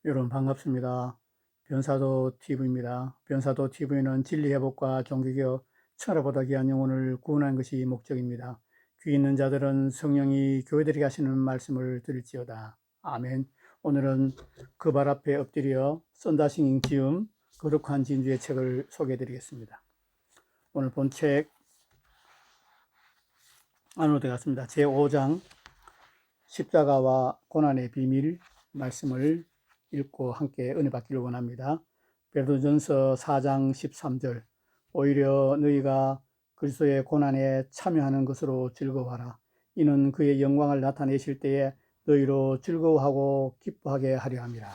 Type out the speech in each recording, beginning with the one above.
여러분 반갑습니다. 변사도 TV입니다. 변사도 TV는 진리회복과 종교개혁, 천하보다 귀한 영혼을 구원하는 것이 목적입니다. 귀 있는 자들은 성령이 교회들에게 하시는 말씀을 들을지어다. 아멘. 오늘은 그 발 앞에 엎드려 썬다싱잉 지음 거룩한 진주의 책을 소개해 드리겠습니다. 오늘 본 책 안으로 들어갔습니다. 제5장 십자가와 고난의 비밀 말씀을 읽고 함께 은혜 받기를 원합니다. 베드로전서 4장 13절 오히려 너희가 그리스도의 고난에 참여하는 것으로 즐거워하라. 이는 그의 영광을 나타내실 때에 너희로 즐거워하고 기뻐하게 하려 함이라.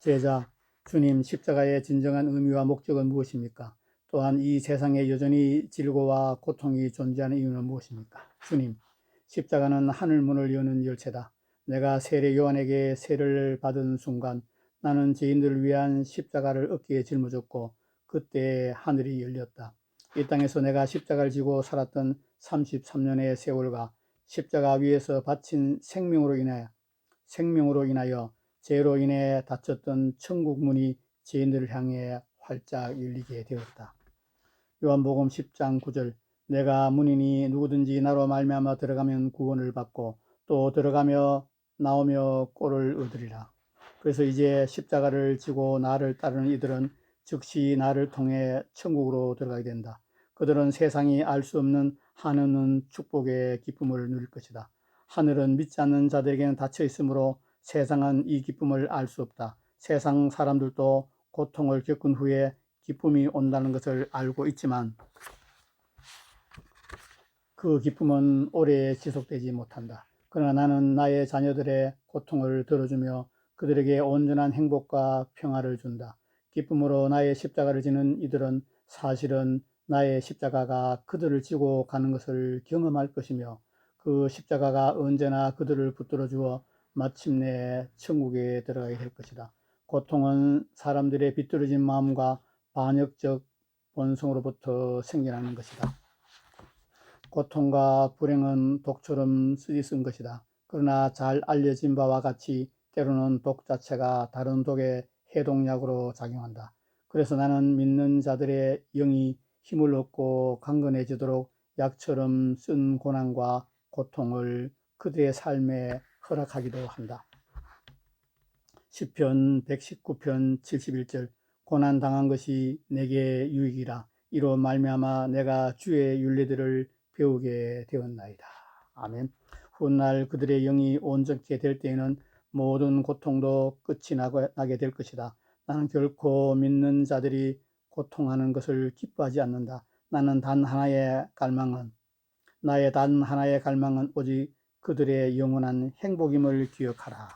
제자, 주님, 십자가의 진정한 의미와 목적은 무엇입니까? 또한 이 세상에 여전히 질고와 고통이 존재하는 이유는 무엇입니까? 주님, 십자가는 하늘문을 여는 열쇠다. 내가 세례 요한에게 세례를 받은 순간 나는 죄인들을 위한 십자가를 어깨에 짊어졌고 그때 하늘이 열렸다. 이 땅에서 내가 십자가를 지고 살았던 33년의 세월과 십자가 위에서 바친 생명으로 인하여 죄로 인해 닫혔던 천국 문이 죄인들을 향해 활짝 열리게 되었다. 요한복음 10장 9절 내가 문이니 누구든지 나로 말미암아 들어가면 구원을 받고 또 들어가며 나오며 꼴을 얻으리라. 그래서 이제 십자가를 지고 나를 따르는 이들은 즉시 나를 통해 천국으로 들어가게 된다. 그들은 세상이 알 수 없는 한없는 축복의 기쁨을 누릴 것이다. 하늘은 믿지 않는 자들에게는 닫혀 있으므로 세상은 이 기쁨을 알 수 없다. 세상 사람들도 고통을 겪은 후에 기쁨이 온다는 것을 알고 있지만 그 기쁨은 오래 지속되지 못한다. 그러나 나는 나의 자녀들의 고통을 들어주며 그들에게 온전한 행복과 평화를 준다. 기쁨으로 나의 십자가를 지는 이들은 사실은 나의 십자가가 그들을 지고 가는 것을 경험할 것이며 그 십자가가 언제나 그들을 붙들어 주어 마침내 천국에 들어가게 될 것이다. 고통은 사람들의 비뚤어진 마음과 반역적 본성으로부터 생겨나는 것이다. 고통과 불행은 독처럼 쓰디쓴 것이다. 그러나 잘 알려진 바와 같이 때로는 독 자체가 다른 독의 해독약으로 작용한다. 그래서 나는 믿는 자들의 영이 힘을 얻고 강건해지도록 약처럼 쓴 고난과 고통을 그들의 삶에 허락하기도 한다. 시편 119편 71절 고난 당한 것이 내게 유익이라 이로 말미암아 내가 주의 윤례들을 배우게 되었나이다. 아멘. 훗날 그들의 영이 온전케 될 때에는 모든 고통도 끝이 나게 될 것이다. 나는 결코 믿는 자들이 고통하는 것을 기뻐하지 않는다. 나의 단 하나의 갈망은 오직 그들의 영원한 행복임을 기억하라.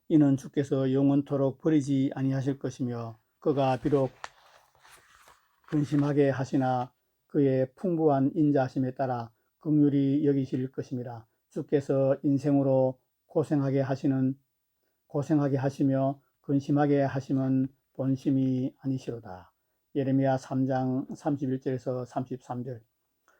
이는 주께서 영원토록 버리지 아니하실 것이며 그가 비록 근심하게 하시나 그의 풍부한 인자하심에 따라 긍휼히 여기실 것임이라. 주께서 인생으로 고생하게 하시며 근심하게 하심은 본심이 아니시로다. 예레미야 3장 31절에서 33절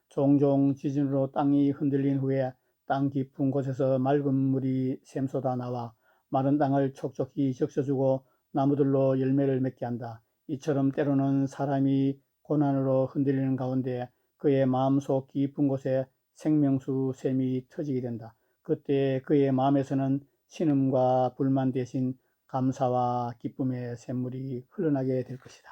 종종 지진으로 땅이 흔들린 후에 땅 깊은 곳에서 맑은 물이 샘솟아 나와 마른 땅을 촉촉히 적셔주고 나무들로 열매를 맺게 한다. 이처럼 때로는 사람이 고난으로 흔들리는 가운데 그의 마음속 깊은 곳에 생명수 샘이 터지게 된다. 그때 그의 마음에서는 신음과 불만 대신 감사와 기쁨의 샘물이 흘러나게 될 것이다.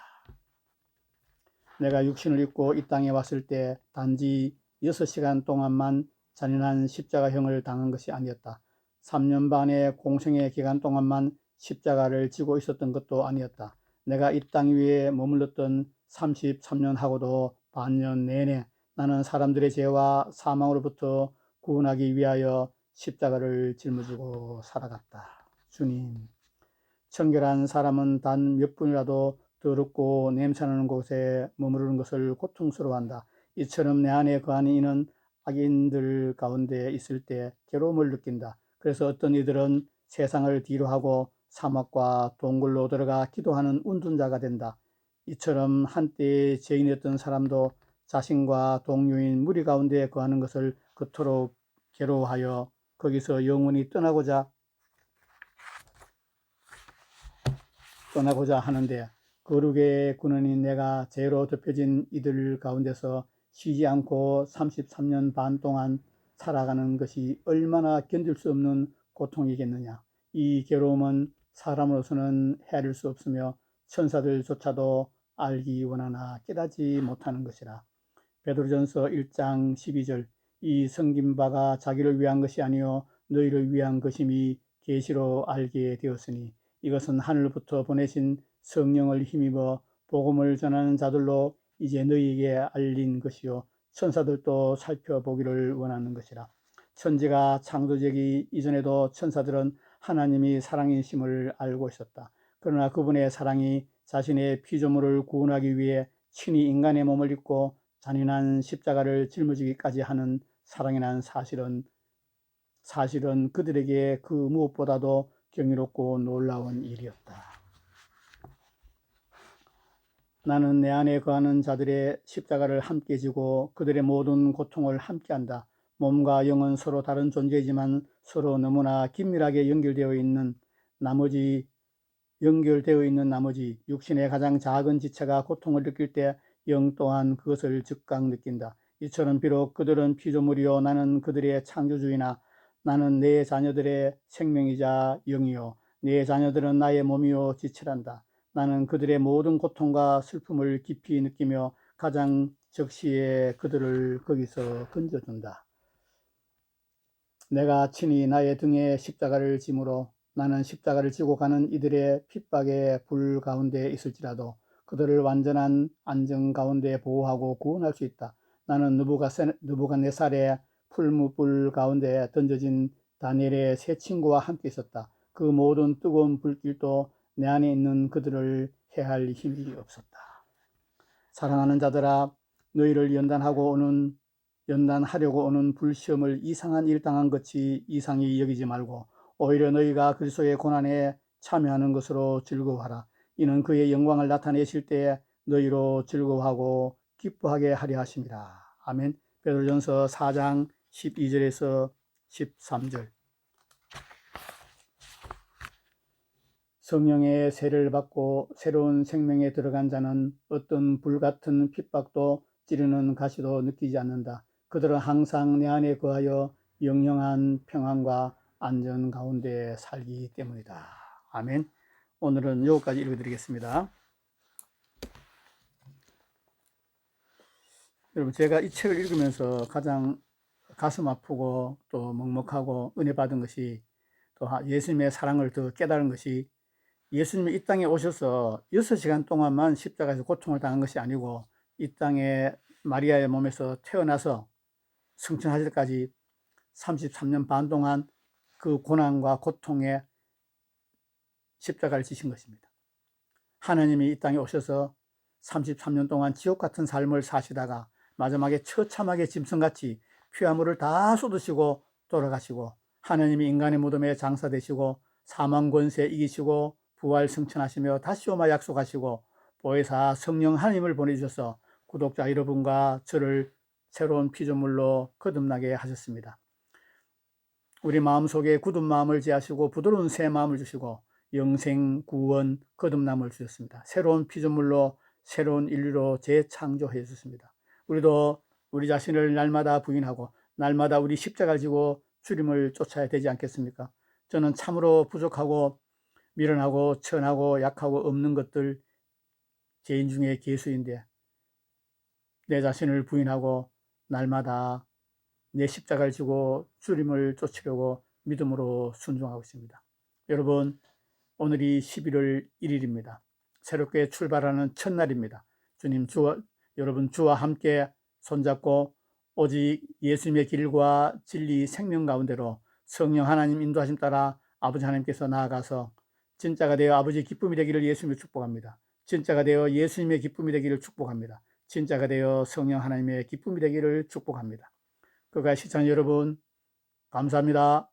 내가 육신을 입고 이 땅에 왔을 때 단지 6시간 동안만 잔인한 십자가형을 당한 것이 아니었다. 3년 반의 공생의 기간 동안만 십자가를 지고 있었던 것도 아니었다. 내가 이 땅 위에 머물렀던 33년하고도 반년 내내 나는 사람들의 죄와 사망으로부터 구원하기 위하여 십자가를 짊어지고 살아갔다. 주님, 청결한 사람은 단 몇 분이라도 더럽고 냄새나는 곳에 머무르는 것을 고통스러워한다. 이처럼 내 안에 거하는 이는 악인들 가운데 있을 때 괴로움을 느낀다. 그래서 어떤 이들은 세상을 뒤로하고 사막과 동굴로 들어가 기도하는 운둔자가 된다. 이처럼 한때 죄인이었던 사람도 자신과 동료인 무리 가운데 거하는 것을 그토록 괴로워하여 거기서 영원히 떠나고자 하는데 거룩의 군원인 내가 죄로 덮여진 이들 가운데서 쉬지 않고 33년 반 동안 살아가는 것이 얼마나 견딜 수 없는 고통이겠느냐. 이 괴로움은 사람으로서는 헤아릴 수 없으며 천사들조차도 알기 원하나 깨닫지 못하는 것이라. 베드로전서 1장 12절 이 섬긴 바가 자기를 위한 것이 아니요 너희를 위한 것임이 계시로 알게 되었으니 이것은 하늘부터 보내신 성령을 힘입어 복음을 전하는 자들로 이제 너희에게 알린 것이요 천사들도 살펴보기를 원하는 것이라. 천지가 창조되기 이전에도 천사들은 하나님이 사랑이심을 알고 있었다. 그러나 그분의 사랑이 자신의 피조물을 구원하기 위해 친히 인간의 몸을 입고 잔인한 십자가를 짊어지기까지 하는 사랑이란 사실은 그들에게 그 무엇보다도 경이롭고 놀라운 일이었다. 나는 내 안에 거하는 자들의 십자가를 함께 지고 그들의 모든 고통을 함께한다. 몸과 영은 서로 다른 존재이지만 서로 너무나 긴밀하게 연결되어 있는 나머지 육신의 가장 작은 지체가 고통을 느낄 때 영 또한 그것을 즉각 느낀다. 이처럼 비록 그들은 피조물이요 나는 그들의 창조주이나 나는 내 자녀들의 생명이자 영이요 내 자녀들은 나의 몸이요 지체란다. 나는 그들의 모든 고통과 슬픔을 깊이 느끼며 가장 적시에 그들을 거기서 건져준다. 내가 친히 나의 등에 십자가를 짐으로 나는 십자가를 지고 가는 이들의 핍박의 불 가운데 있을지라도 그들을 완전한 안정 가운데 보호하고 구원할 수 있다. 나는 느부갓네살의 풀무불 가운데 던져진 다니엘의 세 친구와 함께 있었다. 그 모든 뜨거운 불길도 내 안에 있는 그들을 해할 힘이 없었다. 사랑하는 자들아, 너희를 연단하려고 오는 불시험을 이상한 일 당한 것이 이상히 여기지 말고 오히려 너희가 그리스도의 고난에 참여하는 것으로 즐거워하라. 이는 그의 영광을 나타내실 때에 너희로 즐거워하고 기뻐하게 하려 하심이라. 아멘. 베드로전서 4장 12절에서 13절. 성령의 세를 받고 새로운 생명에 들어간 자는 어떤 불같은 핍박도 찌르는 가시도 느끼지 않는다. 그들은 항상 내 안에 거하여 영영한 평안과 안전 가운데 살기 때문이다. 아멘. 오늘은 여기까지 읽어드리겠습니다. 여러분, 제가 이 책을 읽으면서 가장 가슴 아프고 또 먹먹하고 은혜 받은 것이 또 예수님의 사랑을 더 깨달은 것이 예수님이 이 땅에 오셔서 6시간 동안만 십자가에서 고통을 당한 것이 아니고 이 땅에 마리아의 몸에서 태어나서 승천하실 때까지 33년 반 동안 그 고난과 고통에 십자가를 지신 것입니다. 하나님이 이 땅에 오셔서 33년 동안 지옥 같은 삶을 사시다가 마지막에 처참하게 짐승같이 피와 물을 다 쏟으시고 돌아가시고 하나님이 인간의 무덤에 장사되시고 사망 권세 이기시고 부활 승천하시며 다시 오마 약속하시고 보혜사 성령 하나님을 보내주셔서 구독자 여러분과 저를 새로운 피조물로 거듭나게 하셨습니다. 우리 마음속에 굳은 마음을 제하시고 부드러운 새 마음을 주시고 영생, 구원, 거듭남을 주셨습니다. 새로운 피조물로 새로운 인류로 재창조해 주셨습니다. 우리도 우리 자신을 날마다 부인하고 날마다 우리 십자가를 지고 주님을 쫓아야 되지 않겠습니까? 저는 참으로 부족하고 미련하고 천하고 약하고 없는 것들 죄인 중에 괴수인데 내 자신을 부인하고 날마다 내 십자가를 지고 주님을 쫓으려고 믿음으로 순종하고 있습니다. 여러분, 오늘이 11월 1일입니다. 새롭게 출발하는 첫날입니다. 여러분 주와 함께 손잡고 오직 예수님의 길과 진리 생명 가운데로 성령 하나님 인도하심 따라 아버지 하나님께서 나아가서 진짜가 되어 아버지의 기쁨이 되기를 예수님을 축복합니다. 진짜가 되어 예수님의 기쁨이 되기를 축복합니다. 진짜가 되어 성령 하나님의 기쁨이 되기를 축복합니다. 그가 시청자 여러분, 감사합니다.